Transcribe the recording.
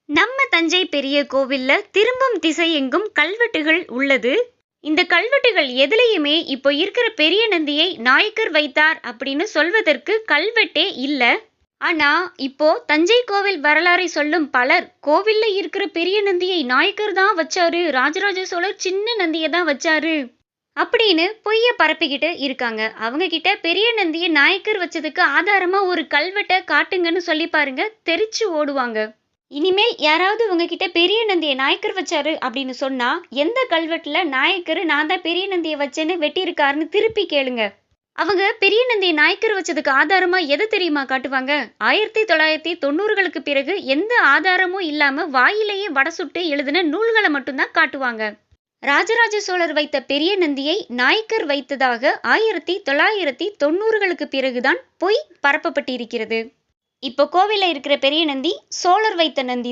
நம்ம தஞ்சை பெரிய கோவில்ல திரும்பும் திசை எங்கும் கல்வெட்டுகள் உள்ளது. இந்த கல்வெட்டுகள் எதுலயுமே இப்போ இருக்கிற பெரிய நந்தியை நாயக்கர் வைத்தார் அப்படின்னு சொல்வதற்கு கல்வெட்டே இல்ல. ஆனா இப்போ தஞ்சை கோவில் வரலாறை சொல்லும் பலர் கோவில்ல இருக்கிற பெரிய நந்தியை நாயக்கர் தான் வச்சாரு, ராஜராஜ சோழர் சின்ன நந்தியை தான் வச்சாரு அப்படின்னு பொய்ய பரப்பிக்கிட்டு இருக்காங்க. அவங்க கிட்ட பெரிய நந்தியை நாயக்கர் வச்சதுக்கு ஆதாரமா ஒரு கல்வெட்டை காட்டுங்கன்னு சொல்லி பாருங்க, தெரிச்சு ஓடுவாங்க. இனிமேல் யாராவது உங்ககிட்ட பெரிய நந்தியை நாயக்கர் வச்சாரு அப்படின்னு சொன்னா எந்த கல்வெட்டுல நாயக்கர் நான் தான் பெரிய நந்தியை வச்சேன்னு வெட்டியிருக்காருன்னு திருப்பி கேளுங்க. அவங்க பெரிய நந்தியை நாயக்கர் வச்சதுக்கு ஆதாரமா எதை தெரியுமா காட்டுவாங்க? 1990களுக்கு பிறகு எந்த ஆதாரமும் இல்லாம வாயிலேயே வடை சுட்டு எழுதின நூல்களை மட்டும்தான் காட்டுவாங்க. ராஜராஜ சோழர் வைத்த பெரிய நந்தியை நாயக்கர் வைத்ததாக 1990களுக்கு பிறகுதான் பொய் பரப்பப்பட்டிருக்கிறது. இப்போ கோவில்ல இருக்கிற பெரிய நந்தி சோழர் வைத்த நந்தி.